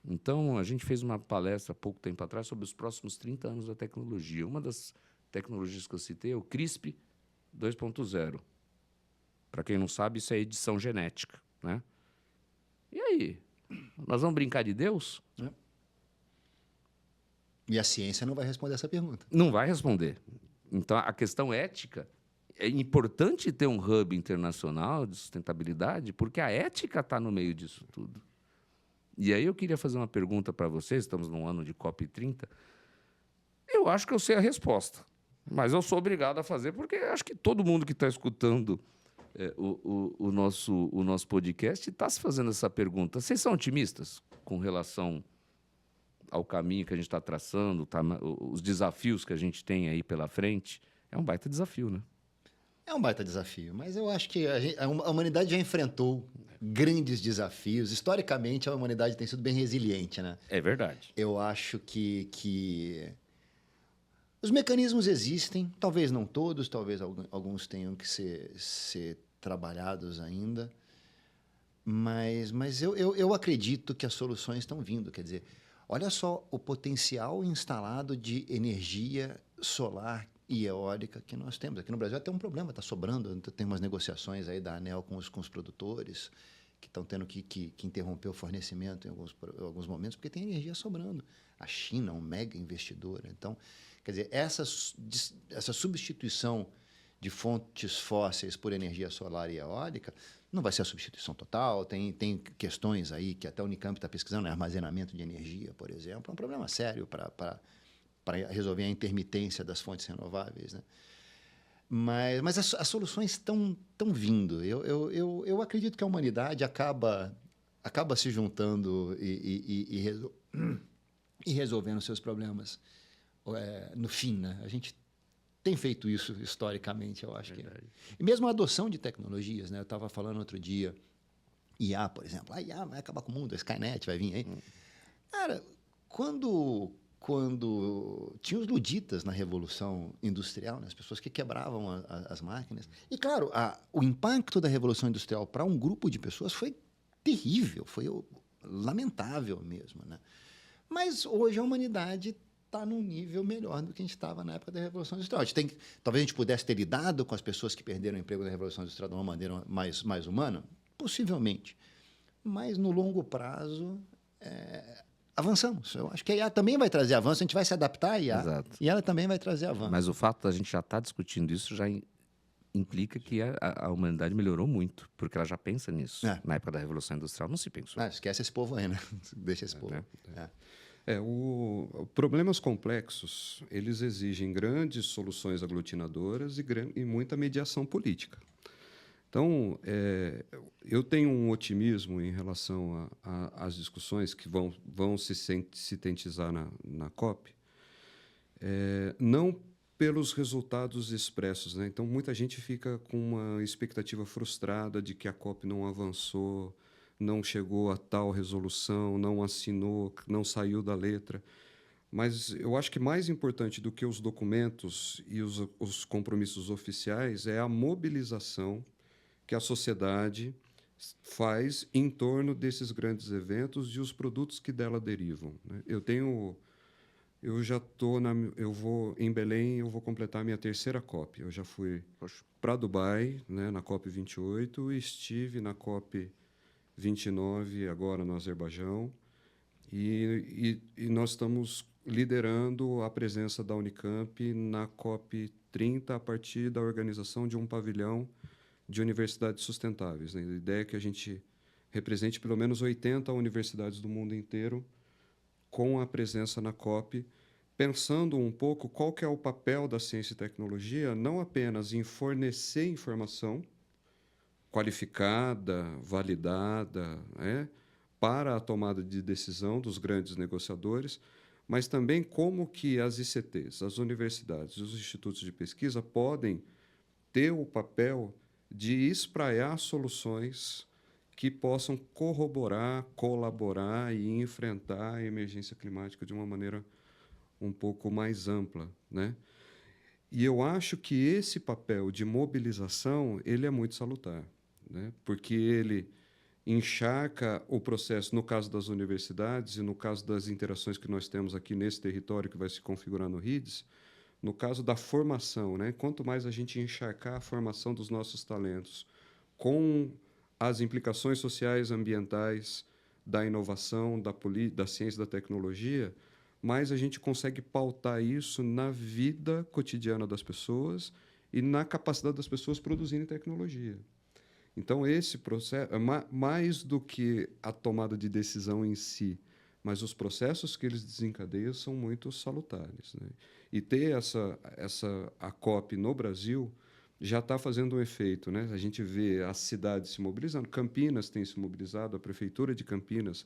Então, a gente fez uma palestra há pouco tempo atrás sobre os próximos 30 anos da tecnologia. Uma das tecnologias que eu citei é o CRISP 2.0. Para quem não sabe, isso é edição genética, né? E aí? Nós vamos brincar de Deus? E a ciência não vai responder essa pergunta. Não vai responder. Então, a questão ética, é importante ter um hub internacional de sustentabilidade, porque a ética está no meio disso tudo. E aí eu queria fazer uma pergunta para vocês, estamos num ano de COP30. Eu acho que eu sei a resposta, mas eu sou obrigado a fazer, porque acho que todo mundo que está escutando o nosso podcast está se fazendo essa pergunta. Vocês são otimistas com relação ao caminho que a gente está traçando, os desafios que a gente tem aí pela frente? É um baita desafio, né? É um baita desafio, mas eu acho que a humanidade já enfrentou grandes desafios. Historicamente, a humanidade tem sido bem resiliente, né? É verdade. Eu acho que os mecanismos existem, talvez não todos, talvez alguns tenham que ser trabalhados ainda, mas eu acredito que as soluções estão vindo. Quer dizer, olha só o potencial instalado de energia solar e eólica que nós temos. Aqui no Brasil até um problema, está sobrando, tem umas negociações aí da ANEEL com os produtores que estão tendo que interromper o fornecimento em alguns momentos, porque tem energia sobrando. A China é um mega investidor. Então, quer dizer, essa substituição de fontes fósseis por energia solar e eólica não vai ser a substituição total. Tem questões aí que até a Unicamp está pesquisando, né? Armazenamento de energia, por exemplo. É um problema sério para resolver a intermitência das fontes renováveis, né? Mas as soluções estão vindo. Eu acredito que a humanidade acaba se juntando e resolvendo seus problemas no fim, né? A gente tem feito isso historicamente, eu acho. E mesmo a adoção de tecnologias, né? Eu estava falando outro dia, IA, por exemplo. A IA vai acabar com o mundo, a Skynet vai vir aí. Cara, quando tinha os luditas na Revolução Industrial, né? As pessoas que quebravam as máquinas. E, claro, o impacto da Revolução Industrial para um grupo de pessoas foi terrível, foi lamentável mesmo, né? Mas hoje a humanidade está num nível melhor do que a gente estava na época da Revolução Industrial. Talvez a gente pudesse ter lidado com as pessoas que perderam o emprego na Revolução Industrial de uma maneira mais humana? Possivelmente. Mas, no longo prazo, avançamos. Eu acho que a IA também vai trazer avanço, a gente vai se adaptar à IA. Exato. E ela também vai trazer avanço. Mas o fato da gente já estar discutindo isso já implica que a humanidade melhorou muito, porque ela já pensa nisso. Na época da Revolução Industrial não se pensou. Esquece esse povo aí, né? Deixa esse povo. Problemas complexos, eles exigem grandes soluções aglutinadoras e muita mediação política. Então, eu tenho um otimismo em relação às discussões que vão se sintetizar na COP, não pelos resultados expressos, né? Então, muita gente fica com uma expectativa frustrada de que a COP não avançou, não chegou a tal resolução, não assinou, não saiu da letra. Mas eu acho que mais importante do que os documentos e os compromissos oficiais é a mobilização que a sociedade faz em torno desses grandes eventos e os produtos que dela derivam, né? Eu vou em Belém, eu vou completar a minha terceira COP. Eu já fui para Dubai, né, na COP 28, e estive na COP 29 agora no Azerbaijão, e nós estamos liderando a presença da Unicamp na COP 30 a partir da organização de um pavilhão de universidades sustentáveis, né? A ideia é que a gente represente pelo menos 80 universidades do mundo inteiro com a presença na COP, pensando um pouco qual que é o papel da ciência e tecnologia, não apenas em fornecer informação qualificada, validada, para a tomada de decisão dos grandes negociadores, mas também como que as ICTs, as universidades, os institutos de pesquisa podem ter o papel de espraiar soluções que possam corroborar, colaborar e enfrentar a emergência climática de uma maneira um pouco mais ampla, né? E eu acho que esse papel de mobilização ele é muito salutar, né? Porque ele encharca o processo, no caso das universidades e no caso das interações que nós temos aqui nesse território que vai se configurar no RIDS, no caso da formação, né? Quanto mais a gente encharcar a formação dos nossos talentos com as implicações sociais, ambientais, da inovação, da ciência e da tecnologia, mais a gente consegue pautar isso na vida cotidiana das pessoas e na capacidade das pessoas produzirem tecnologia. Então, esse processo, mais do que a tomada de decisão em si, mas os processos que eles desencadeiam são muito salutares, né? E ter a COP no Brasil já está fazendo um efeito, né? A gente vê as cidades se mobilizando, Campinas tem se mobilizado, a Prefeitura de Campinas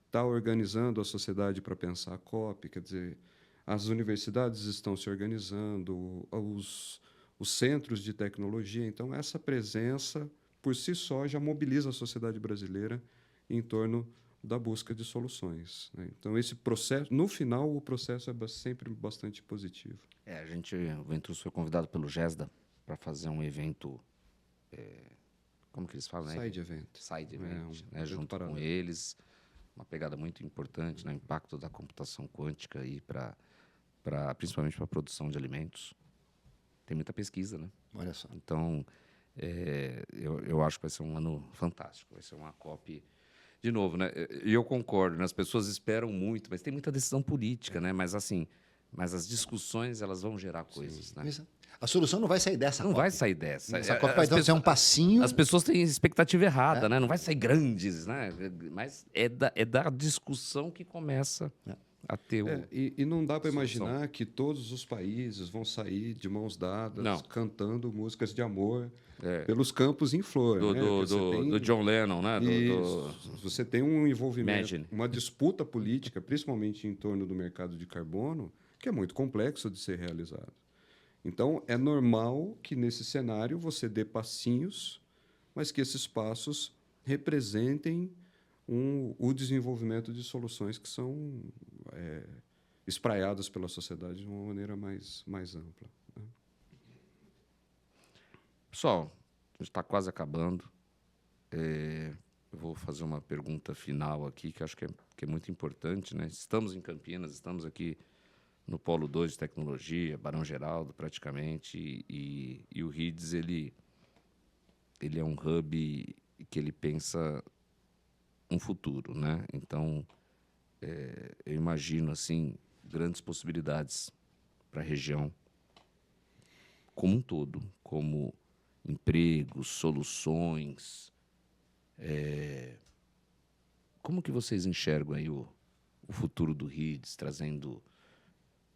está organizando a sociedade para pensar a COP, quer dizer, as universidades estão se organizando, os centros de tecnologia. Então, essa presença, por si só, já mobiliza a sociedade brasileira em torno da busca de soluções, né? Então, esse processo, no final, o processo é sempre bastante positivo. O Ventus foi convidado pelo GESDA para fazer um evento, como que eles falam, né? Side event. Side event, né? evento Junto paralelo. com eles, uma pegada muito importante, né? O impacto da computação quântica aí principalmente para a produção de alimentos. Tem muita pesquisa, né? Olha só. Então, eu acho que vai ser um ano fantástico, vai ser uma COP. De novo, né? E eu concordo, né? As pessoas esperam muito, mas tem muita decisão política, né? Mas as discussões elas vão gerar coisas, né? Pois é. A solução não vai sair dessa Não COP. vai sair dessa. Essa COP vai ser um passinho. As pessoas têm expectativa errada, né? Não vai sair grandes, né? Mas é da discussão que começa a ter o. E não dá para solução. imaginar que todos os países vão sair de mãos dadas, Não. cantando músicas de amor pelos campos em flor. Né? Do John Lennon, né? Você tem um envolvimento, Imagine. uma disputa política, principalmente em torno do mercado de carbono, que é muito complexo de ser realizado. Então, é normal que, nesse cenário, você dê passinhos, mas que esses passos representem o desenvolvimento de soluções que são espraiadas pela sociedade de uma maneira mais ampla, né? Pessoal, a gente está quase acabando. Eu vou fazer uma pergunta final aqui, que acho que é muito importante, né? Estamos em Campinas, estamos aqui no Polo 2 de Tecnologia, Barão Geraldo, praticamente, e o RIDS, ele é um hub que ele pensa um futuro, né? Então, eu imagino, assim, grandes possibilidades para a região como um todo, como empregos, soluções. Como que vocês enxergam aí o futuro do RIDS, trazendo,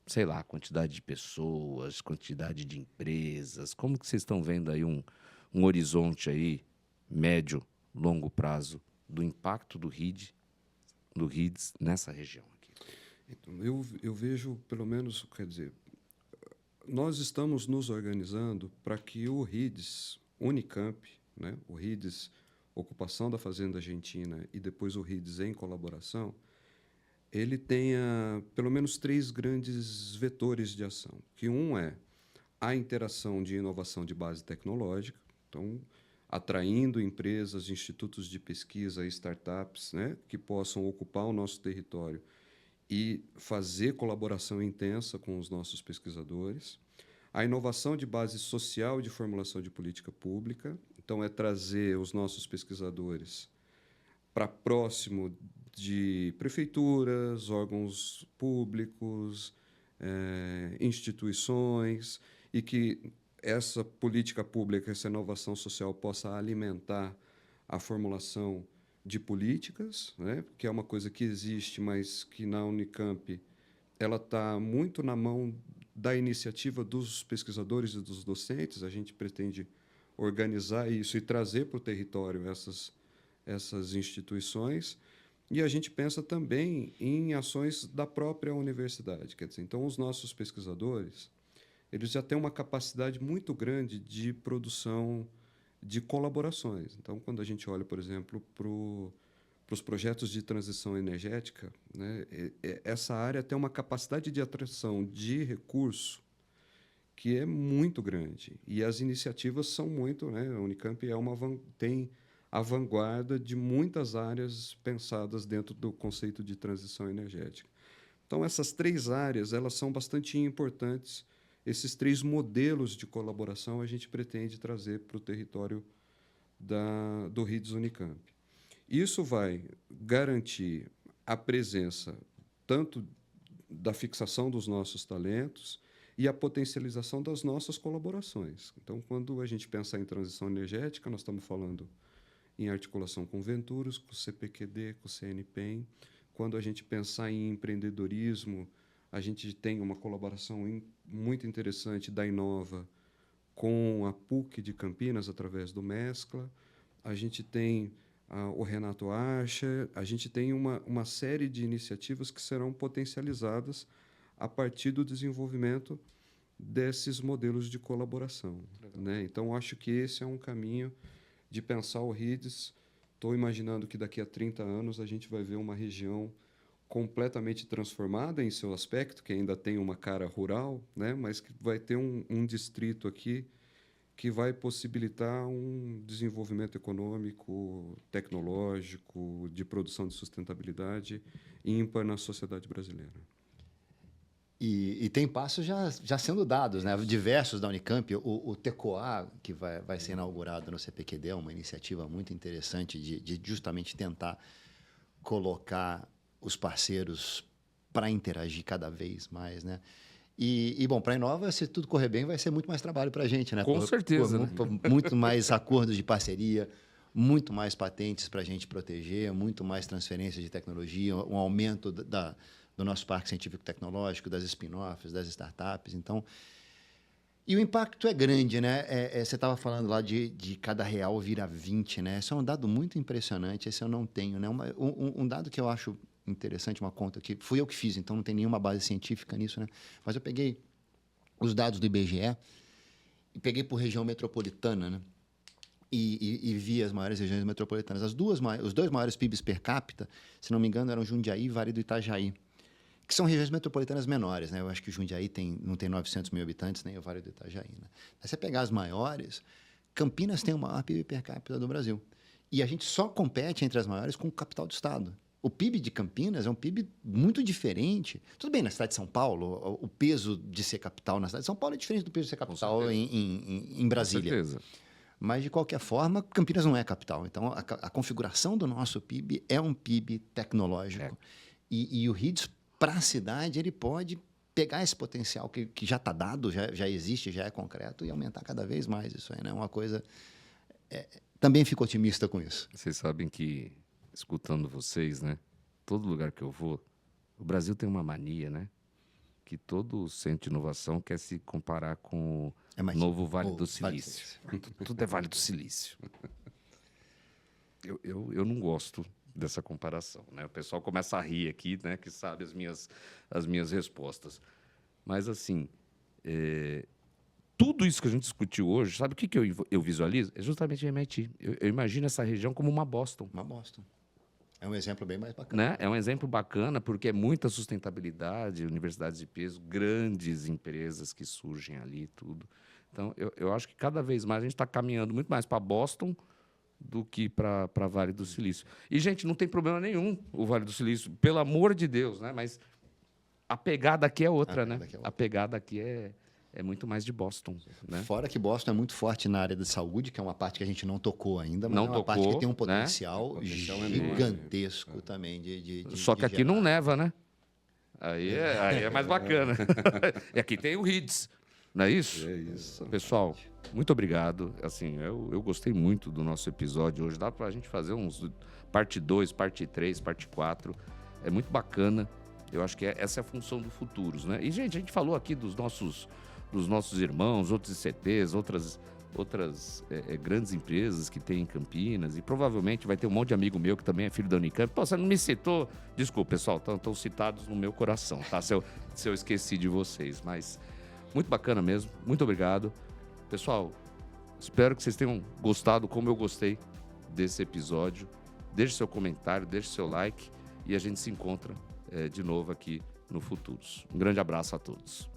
sei lá, quantidade de pessoas, quantidade de empresas? Como que vocês estão vendo aí um horizonte aí, médio, longo prazo, do impacto do RIDS nessa região aqui? Então, eu vejo, pelo menos, quer dizer, nós estamos nos organizando para que o RIDS Unicamp, né, o RIDS Ocupação da Fazenda Argentina e depois o RIDS em colaboração, ele tenha pelo menos 3 grandes vetores de ação. Que um é a interação de inovação de base tecnológica, então atraindo empresas, institutos de pesquisa e startups, né, que possam ocupar o nosso território e fazer colaboração intensa com os nossos pesquisadores. A inovação de base social de formulação de política pública, então é trazer os nossos pesquisadores para próximo de prefeituras, órgãos públicos, instituições, e que essa política pública, essa inovação social possa alimentar a formulação de políticas, né? Que é uma coisa que existe, mas que na Unicamp ela está muito na mão da iniciativa dos pesquisadores e dos docentes. A gente pretende organizar isso e trazer para o território essas instituições. E a gente pensa também em ações da própria universidade. Quer dizer, então, os nossos pesquisadores eles já têm uma capacidade muito grande de produção de colaborações. Então, quando a gente olha, por exemplo, para os projetos de transição energética, né, essa área tem uma capacidade de atração de recurso que é muito grande. E as iniciativas são muito... Né? A Unicamp tem a vanguarda de muitas áreas pensadas dentro do conceito de transição energética. Então, essas 3 áreas elas são bastante importantes. Esses 3 modelos de colaboração a gente pretende trazer para o território do RIDS Unicamp. Isso vai garantir a presença tanto da fixação dos nossos talentos e a potencialização das nossas colaborações. Então, quando a gente pensa em transição energética, nós estamos falando em articulação com Venturos, com o CPQD, com o CNPEM. Quando a gente pensar em empreendedorismo, a gente tem uma colaboração muito interessante da Inova com a PUC de Campinas, através do Mescla. A gente tem o Renato Archer. A gente tem uma série de iniciativas que serão potencializadas a partir do desenvolvimento desses modelos de colaboração. Né? Então, acho que esse é um caminho de pensar o RIDS. Estou imaginando que daqui a 30 anos a gente vai ver uma região completamente transformada em seu aspecto, que ainda tem uma cara rural, né? Mas que vai ter um distrito aqui que vai possibilitar um desenvolvimento econômico, tecnológico, de produção de sustentabilidade ímpar na sociedade brasileira. E tem passos já sendo dados, né? Diversos da Unicamp. O TECOA, que vai ser inaugurado no CPQD, é uma iniciativa muito interessante de justamente tentar colocar os parceiros para interagir cada vez mais, né? Bom, para a Inova, se tudo correr bem, vai ser muito mais trabalho para a gente, né? Com certeza. Muito mais acordos de parceria, muito mais patentes para a gente proteger, muito mais transferência de tecnologia, um aumento do nosso parque científico-tecnológico, das spin-offs, das startups. Então, e o impacto é grande, né? Você estava falando lá de cada real vira 20, né? Esse é um dado muito impressionante, esse eu não tenho, né? Um dado que eu acho interessante, uma conta que fui eu que fiz, então não tem nenhuma base científica nisso, né? Mas eu peguei os dados do IBGE e peguei por região metropolitana, né? E vi as maiores regiões metropolitanas. Os 2 maiores PIBs per capita, se não me engano, eram Jundiaí e Vale do Itajaí, que são regiões metropolitanas menores, né? Eu acho que o Jundiaí não tem 900 mil habitantes, nem o Vale do Itajaí, né? Mas se você pegar as maiores, Campinas tem o maior PIB per capita do Brasil. E a gente só compete entre as maiores com o capital do estado. O PIB de Campinas é um PIB muito diferente. Tudo bem, na cidade de São Paulo, o peso de ser capital na cidade de São Paulo é diferente do peso de ser capital em Brasília. Com certeza. Mas, de qualquer forma, Campinas não é capital. Então, a configuração do nosso PIB é um PIB tecnológico. É. E o RIDS, para a cidade, ele pode pegar esse potencial que já está dado, já existe, já é concreto, e aumentar cada vez mais isso aí, né? Uma coisa... também fico otimista com isso. Vocês sabem que, escutando vocês, né? Todo lugar que eu vou, o Brasil tem uma mania, né? Que todo centro de inovação quer se comparar com o novo Vale do Silício. Tudo é Vale do Silício. Eu não gosto dessa comparação, né? O pessoal começa a rir aqui, né? Que sabe as minhas respostas. Mas, assim, tudo isso que a gente discutiu hoje, sabe o que eu visualizo? É justamente a MIT. Eu imagino essa região como uma Boston. Uma Boston. É um exemplo bem mais bacana. Né? É um exemplo bacana porque é muita sustentabilidade, universidades de peso, grandes empresas que surgem ali, tudo. Então, eu acho que cada vez mais a gente está caminhando muito mais para Boston do que para Vale do Silício. E, gente, não tem problema nenhum o Vale do Silício, pelo amor de Deus, né? Mas a pegada aqui é outra, né? A pegada aqui é muito mais de Boston, né? Fora que Boston é muito forte na área de saúde, que é uma parte que a gente não tocou ainda, mas não é uma tocou, parte que tem um potencial, né? gigantesco também. Só que aqui não neva, né? Aí é mais bacana. E aqui tem o RIDS, não é isso? É isso. Pessoal, muito obrigado. Assim, eu gostei muito do nosso episódio hoje. Dá para a gente fazer uns parte 2, parte 3, parte 4. É muito bacana. Eu acho que essa é a função do Futuros, né? E, gente, a gente falou aqui dos nossos irmãos, outros ICTs, outras grandes empresas que tem em Campinas, e provavelmente vai ter um monte de amigo meu que também é filho da Unicamp. Pô, você não me citou? Desculpa, pessoal, estão citados no meu coração, tá? Se eu esqueci de vocês, mas muito bacana mesmo, muito obrigado. Pessoal, espero que vocês tenham gostado como eu gostei desse episódio. Deixe seu comentário, deixe seu like e a gente se encontra de novo aqui no Futuros. Um grande abraço a todos.